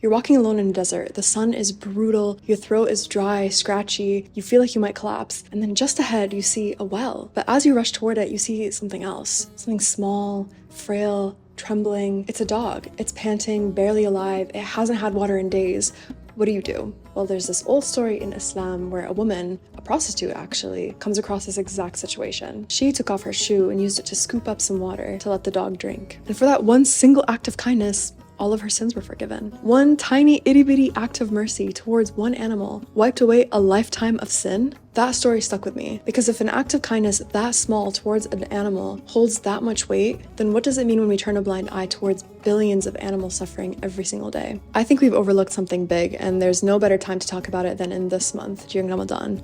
You're walking alone in a desert. The sun is brutal, your throat is dry, scratchy, you feel like you might collapse, and then just ahead you see a well. But as you rush toward it, you see something else. Something small, frail, trembling. It's a dog. It's panting, barely alive. It hasn't had water in days. What do? Well, there's this old story in Islam where a woman, a prostitute actually, comes across this exact situation. She took off her shoe and used it to scoop up some water to let the dog drink. And for that one single act of kindness, all of her sins were forgiven. One tiny itty-bitty act of mercy towards one animal wiped away a lifetime of sin. That story stuck with me, because if an act of kindness that small towards an animal holds that much weight, then what does it mean when we turn a blind eye towards billions of animals suffering every single day? I think we've overlooked something big, and there's no better time to talk about it than in this month, during Ramadan.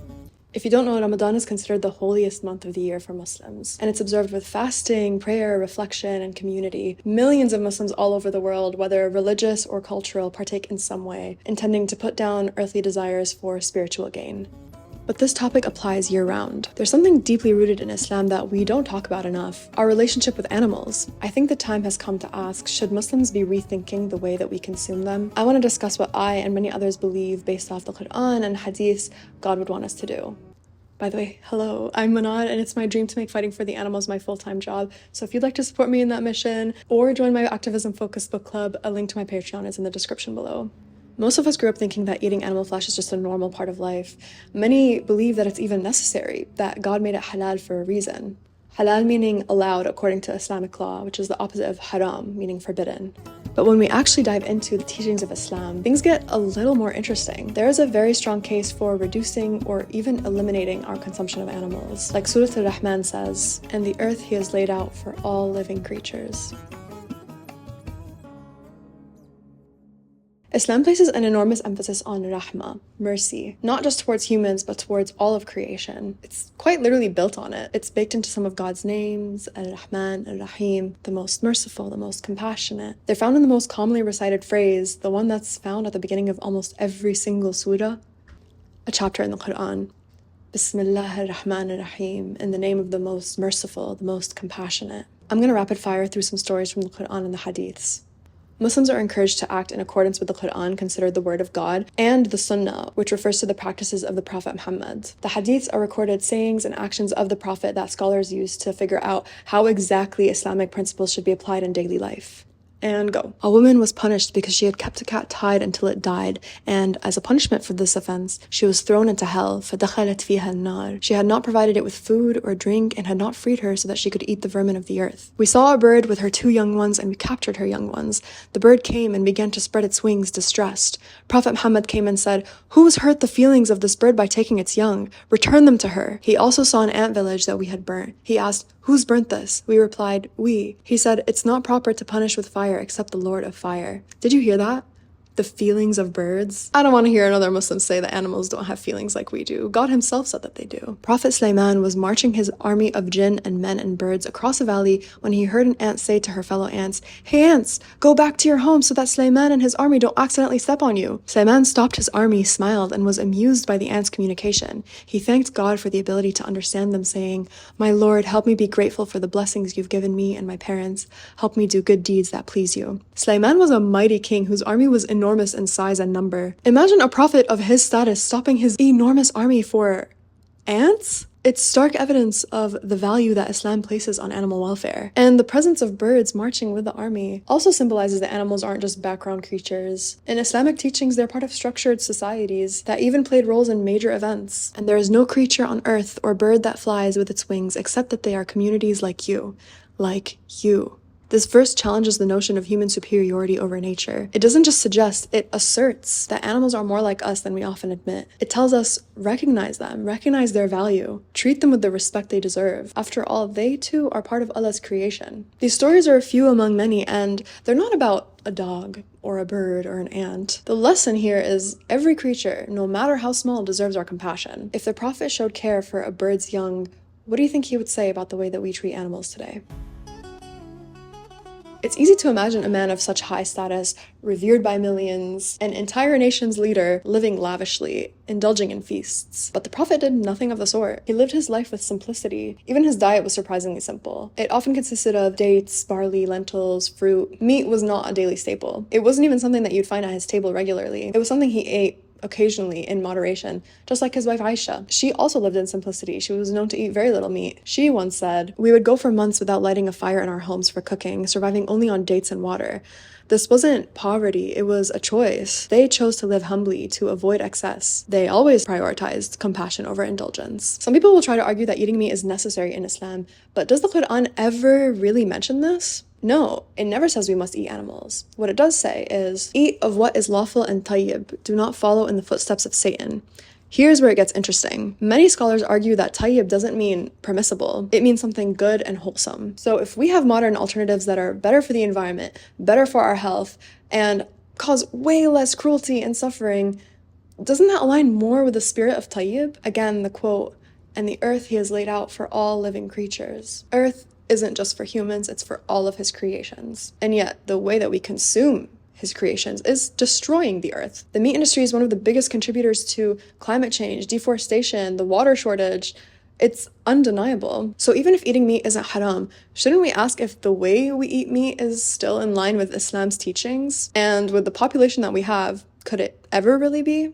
If you don't know, Ramadan is considered the holiest month of the year for Muslims, and it's observed with fasting, prayer, reflection, and community. Millions of Muslims all over the world, whether religious or cultural, partake in some way, intending to put down earthly desires for spiritual gain. But this topic applies year-round. There's something deeply rooted in Islam that we don't talk about enough: our relationship with animals. I think the time has come to ask, should Muslims be rethinking the way that we consume them? I want to discuss what I and many others believe based off the Quran and hadiths God would want us to do. By the way, hello, I'm Manad, and it's my dream to make fighting for the animals my full-time job. So if you'd like to support me in that mission, or join my activism-focused book club, a link to my Patreon is in the description below. Most of us grew up thinking that eating animal flesh is just a normal part of life. Many believe that it's even necessary, that God made it halal for a reason. Halal meaning allowed according to Islamic law, which is the opposite of haram, meaning forbidden. But when we actually dive into the teachings of Islam, things get a little more interesting. There is a very strong case for reducing or even eliminating our consumption of animals. Like Surah Al-Rahman says, "And the earth he has laid out for all living creatures." Islam places an enormous emphasis on rahmah, mercy, not just towards humans, but towards all of creation. It's quite literally built on it. It's baked into some of God's names: al-Rahman, al-Rahim, the most merciful, the most compassionate. They're found in the most commonly recited phrase, the one that's found at the beginning of almost every single surah, a chapter in the Quran. Bismillah ar-Rahman ar-Rahim, in the name of the most merciful, the most compassionate. I'm going to rapid fire through some stories from the Quran and the hadiths. Muslims are encouraged to act in accordance with the Quran, considered the word of God, and the Sunnah, which refers to the practices of the Prophet Muhammad. The hadiths are recorded sayings and actions of the Prophet that scholars use to figure out how exactly Islamic principles should be applied in daily life. And go. A woman was punished because she had kept a cat tied until it died, and as a punishment for this offense, she was thrown into hell. فَدَخَلَتْ فِيهَا النَّارِ. She had not provided it with food or drink and had not freed her so that she could eat the vermin of the earth. We saw a bird with her 2 young ones, and we captured her young ones. The bird came and began to spread its wings, distressed. Prophet Muhammad came and said, "Who has hurt the feelings of this bird by taking its young? Return them to her." He also saw an ant village that we had burnt. He asked, "Who's burnt this?" We replied, "We." He said, "It's not proper to punish with fire except the Lord of fire." Did you hear that? The feelings of birds. I don't want to hear another Muslim say that animals don't have feelings like we do. God himself said that they do. Prophet Sulaiman was marching his army of jinn and men and birds across a valley when he heard an ant say to her fellow ants, "Hey ants, go back to your home so that Sulaiman and his army don't accidentally step on you." Sulaiman stopped his army, smiled, and was amused by the ants' communication. He thanked God for the ability to understand them, saying, "My Lord, help me be grateful for the blessings you've given me and my parents. Help me do good deeds that please you." Sulaiman was a mighty king whose army was enormous in size and number. Imagine a prophet of his status stopping his enormous army for ants? It's stark evidence of the value that Islam places on animal welfare. And the presence of birds marching with the army also symbolizes that animals aren't just background creatures. In Islamic teachings, they're part of structured societies that even played roles in major events. And there is no creature on earth or bird that flies with its wings except that they are communities like you. Like you. This verse challenges the notion of human superiority over nature. It doesn't just suggest, it asserts that animals are more like us than we often admit. It tells us, recognize them, recognize their value, treat them with the respect they deserve. After all, they too are part of Allah's creation. These stories are a few among many, and they're not about a dog or a bird or an ant. The lesson here is every creature, no matter how small, deserves our compassion. If the Prophet showed care for a bird's young, what do you think he would say about the way that we treat animals today? It's easy to imagine a man of such high status, revered by millions, an entire nation's leader, living lavishly, indulging in feasts. But the Prophet did nothing of the sort. He lived his life with simplicity. Even his diet was surprisingly simple. It often consisted of dates, barley, lentils, fruit. Meat was not a daily staple. It wasn't even something that you'd find at his table regularly. It was something he ate occasionally in moderation, just like his wife Aisha. She also lived in simplicity. She was known to eat very little meat. She once said, "We would go for months without lighting a fire in our homes for cooking, surviving only on dates and water." This wasn't poverty, it was a choice. They chose to live humbly to avoid excess. They always prioritized compassion over indulgence. Some people will try to argue that eating meat is necessary in Islam, but does the Quran ever really mention this? No, it never says we must eat animals. What it does say is, eat of what is lawful and tayyib. Do not follow in the footsteps of Satan. Here's where it gets interesting. Many scholars argue that tayyib doesn't mean permissible. It means something good and wholesome. So if we have modern alternatives that are better for the environment, better for our health, and cause way less cruelty and suffering, doesn't that align more with the spirit of tayyib? Again, the quote, "And the earth he has laid out for all living creatures." Earth isn't just for humans, it's for all of his creations. And yet, the way that we consume his creations is destroying the earth. The meat industry is one of the biggest contributors to climate change, deforestation, the water shortage. It's undeniable. So even if eating meat isn't haram, shouldn't we ask if the way we eat meat is still in line with Islam's teachings? And with the population that we have, could it ever really be?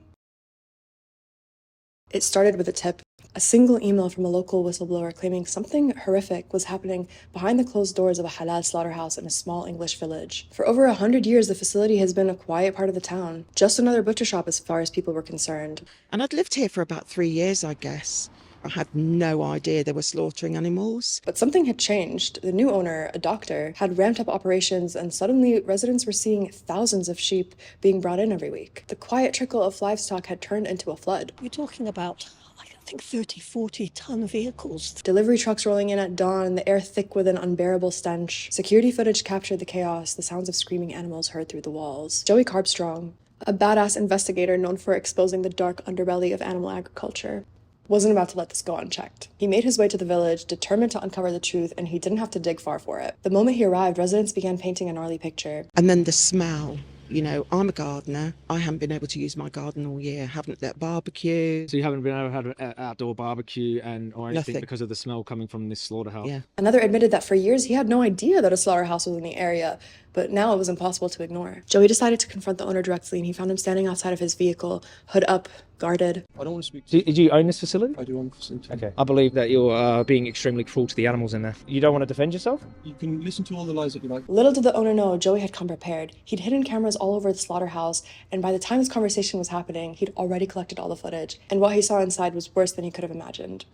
It started with a tip. A single email from a local whistleblower claiming something horrific was happening behind the closed doors of a halal slaughterhouse in a small English village. For over 100 years, the facility has been a quiet part of the town. Just another butcher shop as far as people were concerned. And I'd lived here for about 3 years, I guess. I had no idea they were slaughtering animals. But something had changed. The new owner, a doctor, had ramped up operations, and suddenly residents were seeing thousands of sheep being brought in every week. The quiet trickle of livestock had turned into a flood. You're talking about, I think, 30, 40-ton vehicles. Delivery trucks rolling in at dawn, the air thick with an unbearable stench. Security footage captured the chaos, the sounds of screaming animals heard through the walls. Joey Carbstrong, a badass investigator known for exposing the dark underbelly of animal agriculture, wasn't about to let this go unchecked. He made his way to the village, determined to uncover the truth, and he didn't have to dig far for it. The moment he arrived, residents began painting a gnarly picture. And then the smell. You know, I'm a gardener. I haven't been able to use my garden all year. Haven't let barbecue. So you haven't been able to have an outdoor barbecue or anything Nothing. Because of the smell coming from this slaughterhouse? Yeah. Another admitted that for years he had no idea that a slaughterhouse was in the area, but now it was impossible to ignore. Joey decided to confront the owner directly, and he found him standing outside of his vehicle, hood up, guarded. I don't want to speak to you. Do you own this facility? I do own the facility. Okay. I believe that you're being extremely cruel to the animals in there. You don't want to defend yourself? You can listen to all the lies that you like. Little did the owner know, Joey had come prepared. He'd hidden cameras all over the slaughterhouse, and by the time this conversation was happening, he'd already collected all the footage, and what he saw inside was worse than he could have imagined.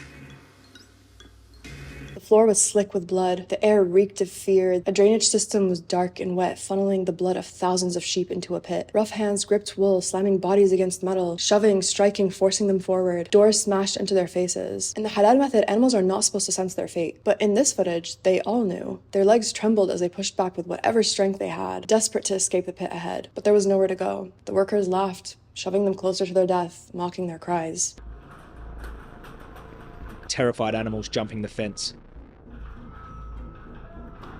The floor was slick with blood, the air reeked of fear, a drainage system was dark and wet, funneling the blood of thousands of sheep into a pit. Rough hands gripped wool, slamming bodies against metal, shoving, striking, forcing them forward, doors smashed into their faces. In the halal method, animals are not supposed to sense their fate, but in this footage, they all knew. Their legs trembled as they pushed back with whatever strength they had, desperate to escape the pit ahead. But there was nowhere to go. The workers laughed, shoving them closer to their death, mocking their cries. Terrified animals jumping the fence.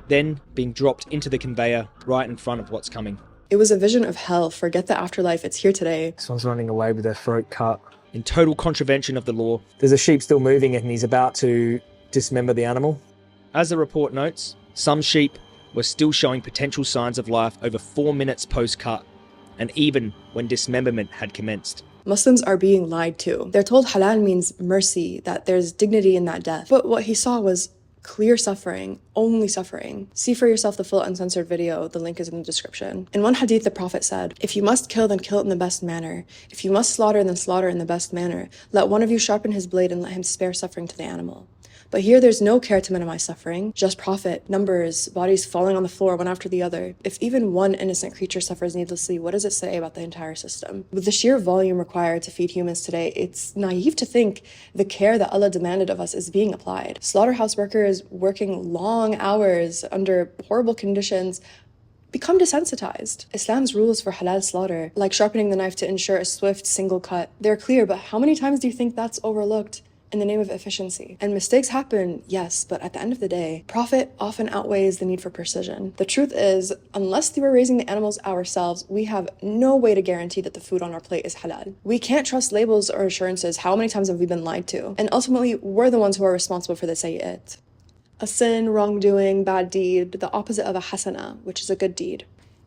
Then being dropped into the conveyor right in front of what's coming. It was a vision of hell. Forget the afterlife, it's here today. Someone's running away with their throat cut. In total contravention of the law. There's a sheep still moving and he's about to dismember the animal. As the report notes, some sheep were still showing potential signs of life over 4 minutes post-cut, and even when dismemberment had commenced. Muslims are being lied to. They're told halal means mercy, that there's dignity in that death. But what he saw was clear suffering, only suffering. See for yourself the full uncensored video, the link is in the description. In one hadith, the Prophet said, "If you must kill, then kill it in the best manner. If you must slaughter, then slaughter in the best manner. Let one of you sharpen his blade and let him spare suffering to the animal." But here there's no care to minimize suffering, just profit, numbers, bodies falling on the floor one after the other. If even one innocent creature suffers needlessly, what does it say about the entire system? With the sheer volume required to feed humans today, it's naive to think the care that Allah demanded of us is being applied. Slaughterhouse workers working long hours under horrible conditions become desensitized. Islam's rules for halal slaughter, like sharpening the knife to ensure a swift single cut, they're clear, but how many times do you think that's overlooked? in the name of efficiency. And mistakes happen, yes, but at the end of the day, profit often outweighs the need for precision. The truth is, unless we were raising the animals ourselves, we have no way to guarantee that the food on our plate is halal. We can't trust labels or assurances. How many times have we been lied to? And ultimately, we're the ones who are responsible for the sayyat. A sin, wrongdoing, bad deed, the opposite of a hasana, which is a good deed.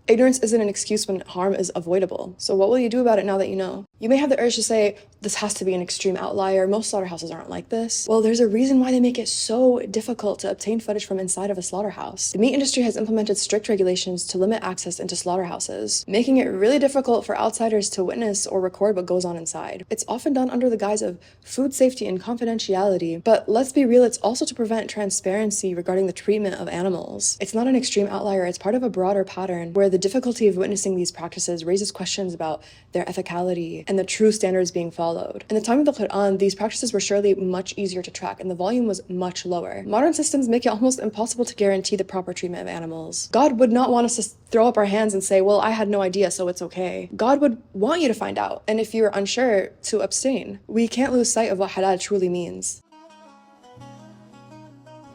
Ignorance isn't an excuse when harm is avoidable. So what will you do about it now that you know? You may have the urge to say, this has to be an extreme outlier. Most slaughterhouses aren't like this. Well, there's a reason why they make it so difficult to obtain footage from inside of a slaughterhouse. The meat industry has implemented strict regulations to limit access into slaughterhouses, making it really difficult for outsiders to witness or record what goes on inside. It's often done under the guise of food safety and confidentiality, but let's be real, it's also to prevent transparency regarding the treatment of animals. It's not an extreme outlier, it's part of a broader pattern where the difficulty of witnessing these practices raises questions about their ethicality and the true standards being followed. In the time of the Quran, these practices were surely much easier to track and the volume was much lower. Modern systems make it almost impossible to guarantee the proper treatment of animals. God would not want us to throw up our hands and say, well, I had no idea, so it's okay. God would want you to find out, and if you're unsure, to abstain. We can't lose sight of what halal truly means.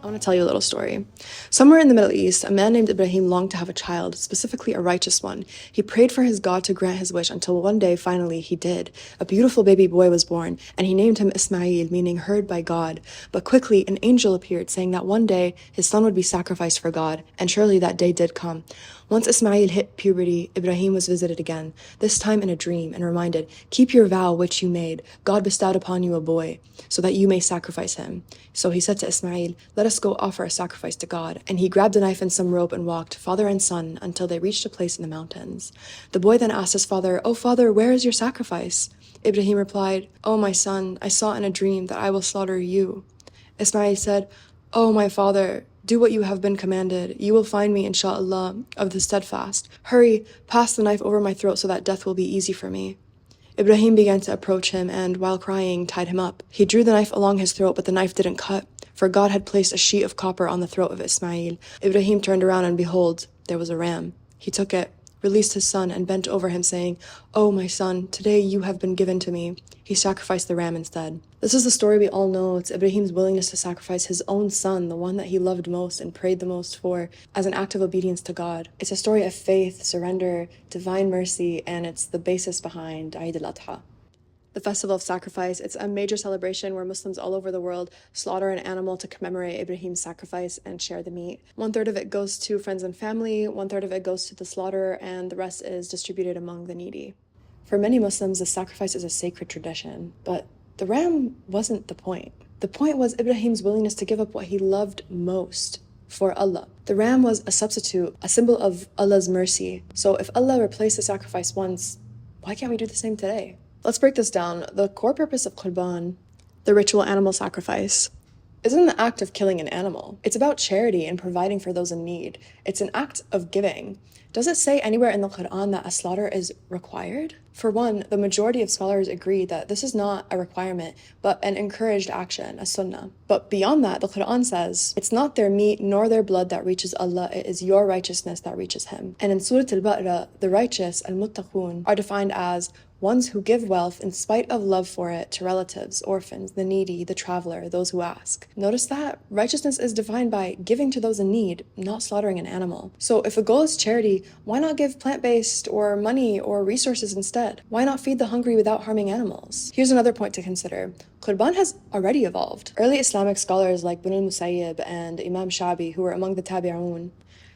I want to tell you a little story. Somewhere in the Middle East, a man named Ibrahim longed to have a child, specifically a righteous one. He prayed for his God to grant his wish until one day, finally, he did. A beautiful baby boy was born, and he named him Ismail, meaning heard by God. But quickly, an angel appeared, saying that one day his son would be sacrificed for God, and surely that day did come. Once Ismail hit puberty, Ibrahim was visited again, this time in a dream, and reminded, keep your vow which you made. God bestowed upon you a boy, so that you may sacrifice him. So he said to Ismail, let us go offer a sacrifice to God. And he grabbed a knife and some rope and walked, father and son, until they reached a place in the mountains. The boy then asked his father, "Oh father, where is your sacrifice?" Ibrahim replied, "Oh my son, I saw in a dream that I will slaughter you." Ismail said, "Oh my father, do what you have been commanded. You will find me, inshallah, of the steadfast. Hurry, pass the knife over my throat so that death will be easy for me." Ibrahim began to approach him and, while crying, tied him up. He drew the knife along his throat, but the knife didn't cut, for God had placed a sheet of copper on the throat of Ismail. Ibrahim turned around and behold, there was a ram. He took it, released his son, and bent over him, saying, "Oh my son, today you have been given to me." He sacrificed the ram instead. This is the story we all know. It's Ibrahim's willingness to sacrifice his own son, the one that he loved most and prayed the most for, as an act of obedience to God. It's a story of faith, surrender, divine mercy, and it's the basis behind al-adha. The Festival of Sacrifice, it's a major celebration where Muslims all over the world slaughter an animal to commemorate Ibrahim's sacrifice and share the meat. 1/3 of it goes to friends and family, 1/3 of it goes to the slaughterer, and the rest is distributed among the needy. For many Muslims, the sacrifice is a sacred tradition, but the ram wasn't the point. The point was Ibrahim's willingness to give up what he loved most for Allah. The ram was a substitute, a symbol of Allah's mercy. So if Allah replaced the sacrifice once, why can't we do the same today? Let's break this down. The core purpose of qurban, the ritual animal sacrifice, isn't the act of killing an animal. It's about charity and providing for those in need. It's an act of giving. Does it say anywhere in the Quran that a slaughter is required? For one, the majority of scholars agree that this is not a requirement, but an encouraged action, a sunnah. But beyond that, the Quran says, it's not their meat nor their blood that reaches Allah, it is your righteousness that reaches Him. And in Surah Al-Baqarah, the righteous, al-muttaqun, are defined as ones who give wealth in spite of love for it to relatives, orphans, the needy, the traveler, those who ask. Notice that righteousness is defined by giving to those in need, not slaughtering an animal. So if the goal is charity, why not give plant-based or money or resources instead? Why not feed the hungry without harming animals? Here's another point to consider. Qurban has already evolved. Early Islamic scholars like Ibn al-Musayyib and Imam Shabi, who were among the tabi'un,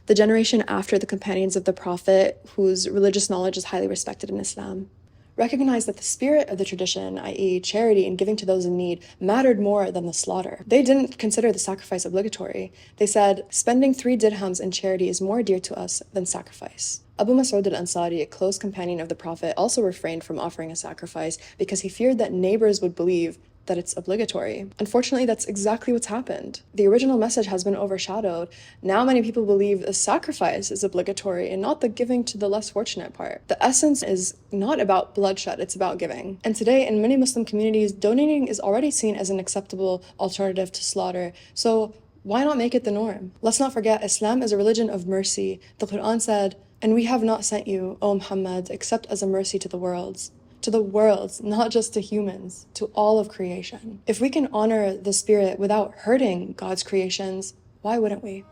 the generation after the companions of the Prophet, whose religious knowledge is highly respected in Islam, recognized that the spirit of the tradition, i.e. charity and giving to those in need, mattered more than the slaughter. They didn't consider the sacrifice obligatory. They said, spending 3 dirhams in charity is more dear to us than sacrifice. Abu Mas'ud al-Ansari, a close companion of the Prophet, also refrained from offering a sacrifice because he feared that neighbors would believe that it's obligatory. Unfortunately, that's exactly what's happened. The original message has been overshadowed. Now many people believe the sacrifice is obligatory and not the giving to the less fortunate part. The essence is not about bloodshed, it's about giving. And today, in many Muslim communities, donating is already seen as an acceptable alternative to slaughter. So why not make it the norm? Let's not forget, Islam is a religion of mercy. The Quran said, "And we have not sent you, O Muhammad, except as a mercy to the worlds." to the world, not just to humans, to all of creation. If we can honor the spirit without hurting God's creations, why wouldn't we?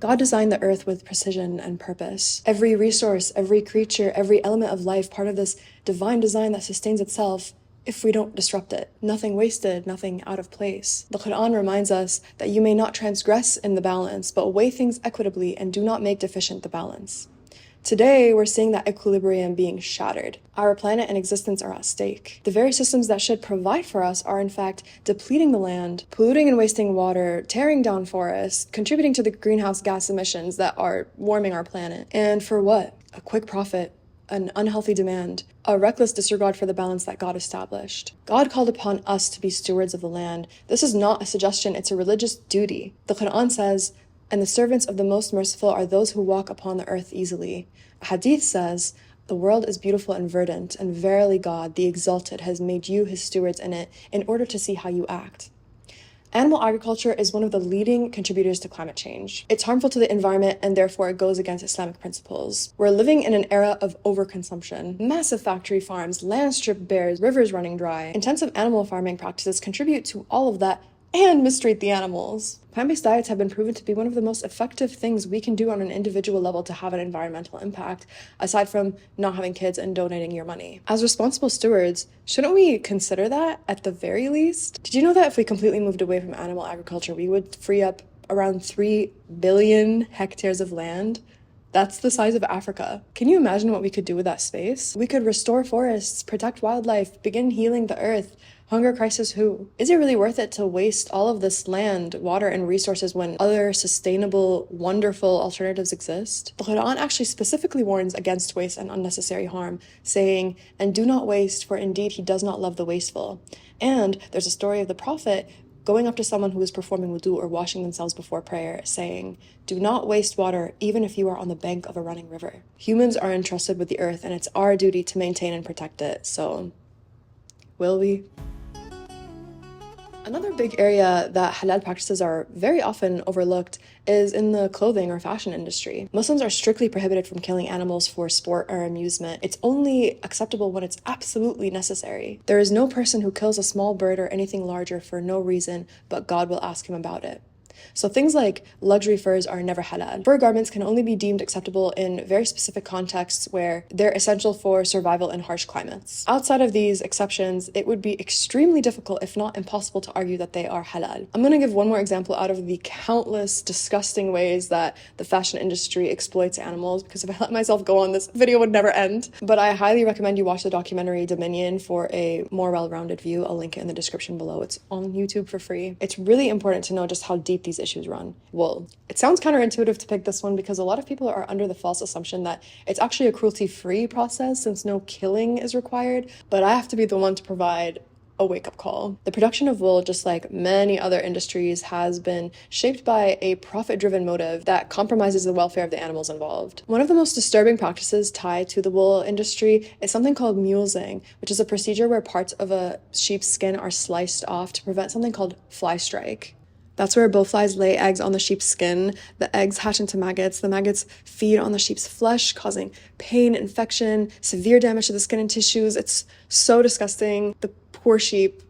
God designed the earth with precision and purpose. Every resource, every creature, every element of life, part of this divine design that sustains itself if we don't disrupt it. Nothing wasted, nothing out of place. The Quran reminds us that you may not transgress in the balance, but weigh things equitably and do not make deficient the balance. Today, we're seeing that equilibrium being shattered. Our planet and existence are at stake. The very systems that should provide for us are in fact depleting the land, polluting and wasting water, tearing down forests, contributing to the greenhouse gas emissions that are warming our planet. And for what? A quick profit, an unhealthy demand, a reckless disregard for the balance that God established. God called upon us to be stewards of the land. This is not a suggestion, it's a religious duty. The Quran says, "And the servants of the Most Merciful are those who walk upon the earth easily." A hadith says, "The world is beautiful and verdant, and verily God, the Exalted, has made you his stewards in it in order to see how you act." Animal agriculture is one of the leading contributors to climate change. It's harmful to the environment and therefore it goes against Islamic principles. We're living in an era of overconsumption. Massive factory farms, land stripped bare, rivers running dry. Intensive animal farming practices contribute to all of that and mistreat the animals. Plant-based diets have been proven to be one of the most effective things we can do on an individual level to have an environmental impact, aside from not having kids and donating your money. As responsible stewards, shouldn't we consider that at the very least? Did you know that if we completely moved away from animal agriculture, we would free up around 3 billion hectares of land? That's the size of Africa. Can you imagine what we could do with that space? We could restore forests, protect wildlife, begin healing the earth. Hunger crisis who? Is it really worth it to waste all of this land, water, and resources when other sustainable, wonderful alternatives exist? The Quran actually specifically warns against waste and unnecessary harm, saying, "And do not waste, for indeed he does not love the wasteful." And there's a story of the Prophet going up to someone who was performing wudu or washing themselves before prayer, saying, "Do not waste water, even if you are on the bank of a running river." Humans are entrusted with the earth, and it's our duty to maintain and protect it. So, will we? Another big area that halal practices are very often overlooked is in the clothing or fashion industry. Muslims are strictly prohibited from killing animals for sport or amusement. It's only acceptable when it's absolutely necessary. There is no person who kills a small bird or anything larger for no reason, but God will ask him about it. So things like luxury furs are never halal. Fur garments can only be deemed acceptable in very specific contexts where they're essential for survival in harsh climates. Outside of these exceptions, it would be extremely difficult, if not impossible, to argue that they are halal. I'm going to give one more example out of the countless disgusting ways that the fashion industry exploits animals, because if I let myself go on, this video would never end. But I highly recommend you watch the documentary Dominion for a more well-rounded view. I'll link it in the description below. It's on YouTube for free. It's really important to know just how deep these issues run. Well, it sounds counterintuitive to pick this one because a lot of people are under the false assumption that it's actually a cruelty-free process since no killing is required, but I have to be the one to provide a wake-up call. The production of wool, just like many other industries, has been shaped by a profit-driven motive that compromises the welfare of the animals involved. One of the most disturbing practices tied to the wool industry is something called mulesing, which is a procedure where parts of a sheep's skin are sliced off to prevent something called fly strike. That's where bowflies lay eggs on the sheep's skin. The eggs hatch into maggots. The maggots feed on the sheep's flesh, causing pain, infection, severe damage to the skin and tissues. It's so disgusting. The poor sheep,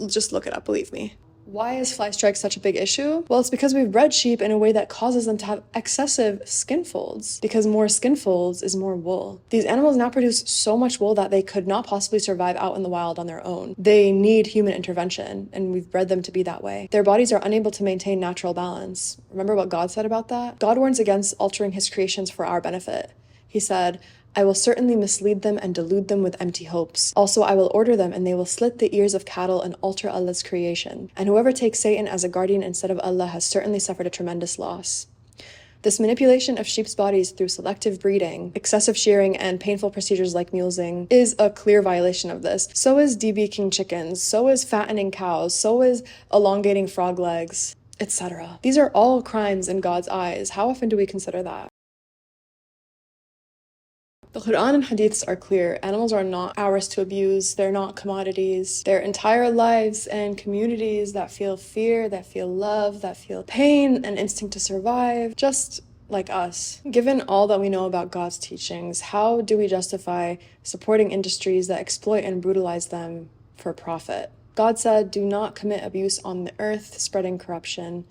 just look it up, believe me. Why is fly strike such a big issue? Well, it's because we've bred sheep in a way that causes them to have excessive skin folds, because more skin folds is more wool. These animals now produce so much wool that they could not possibly survive out in the wild on their own. They need human intervention, and we've bred them to be that way. Their bodies are unable to maintain natural balance. Remember what God said about that? God warns against altering his creations for our benefit. He said, "I will certainly mislead them and delude them with empty hopes. Also, I will order them, and they will slit the ears of cattle and alter Allah's creation. And whoever takes Satan as a guardian instead of Allah has certainly suffered a tremendous loss." This manipulation of sheep's bodies through selective breeding, excessive shearing, and painful procedures like mulesing is a clear violation of this. So is debeaking chickens, so is fattening cows, so is elongating frog legs, etc. These are all crimes in God's eyes. How often do we consider that? The Quran and hadiths are clear. Animals are not ours to abuse. They're not commodities. They're entire lives and communities that feel fear, that feel love, that feel pain, an instinct to survive. Just like us. Given all that we know about God's teachings, how do we justify supporting industries that exploit and brutalize them for profit? God said, do not commit abuse on the earth, spreading corruption.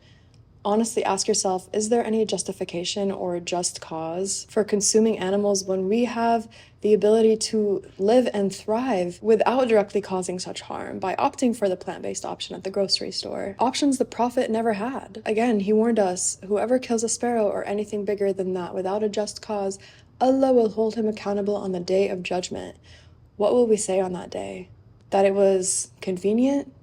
Honestly ask yourself, is there any justification or just cause for consuming animals when we have the ability to live and thrive without directly causing such harm by opting for the plant-based option at the grocery store? Options the Prophet never had. Again, he warned us, whoever kills a sparrow or anything bigger than that without a just cause, Allah will hold him accountable on the day of judgment. What will we say on that day? That it was convenient?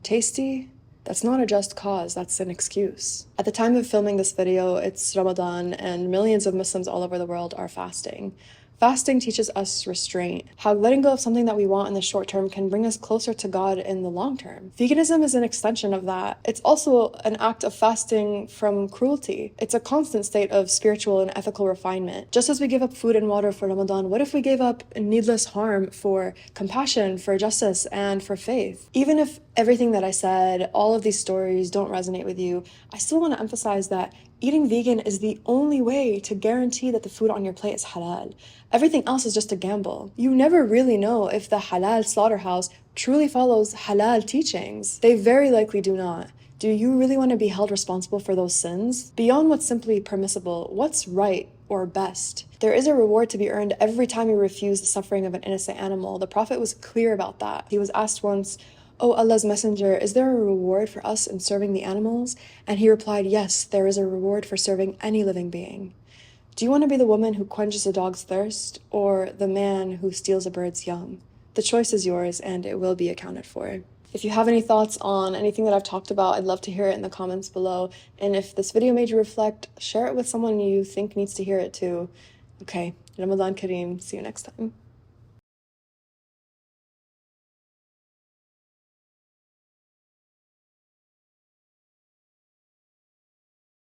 Tasty? That's not a just cause, that's an excuse. At the time of filming this video, it's Ramadan and millions of Muslims all over the world are fasting. Fasting teaches us restraint, how letting go of something that we want in the short term can bring us closer to God in the long term. Veganism is an extension of that. It's also an act of fasting from cruelty. It's a constant state of spiritual and ethical refinement. Just as we give up food and water for Ramadan, what if we gave up needless harm for compassion, for justice, and for faith? Even if everything that I said, all of these stories don't resonate with you, I still want to emphasize that eating vegan is the only way to guarantee that the food on your plate is halal. Everything else is just a gamble. You never really know if the halal slaughterhouse truly follows halal teachings. They very likely do not. Do you really want to be held responsible for those sins? Beyond what's simply permissible, what's right or best? There is a reward to be earned every time you refuse the suffering of an innocent animal. The Prophet was clear about that. He was asked once, "Oh Allah's Messenger, is there a reward for us in serving the animals?" And he replied, "Yes, there is a reward for serving any living being." Do you want to be the woman who quenches a dog's thirst or the man who steals a bird's young? The choice is yours and it will be accounted for. If you have any thoughts on anything that I've talked about, I'd love to hear it in the comments below. And if this video made you reflect, share it with someone you think needs to hear it too. Okay, Ramadan Kareem. See you next time.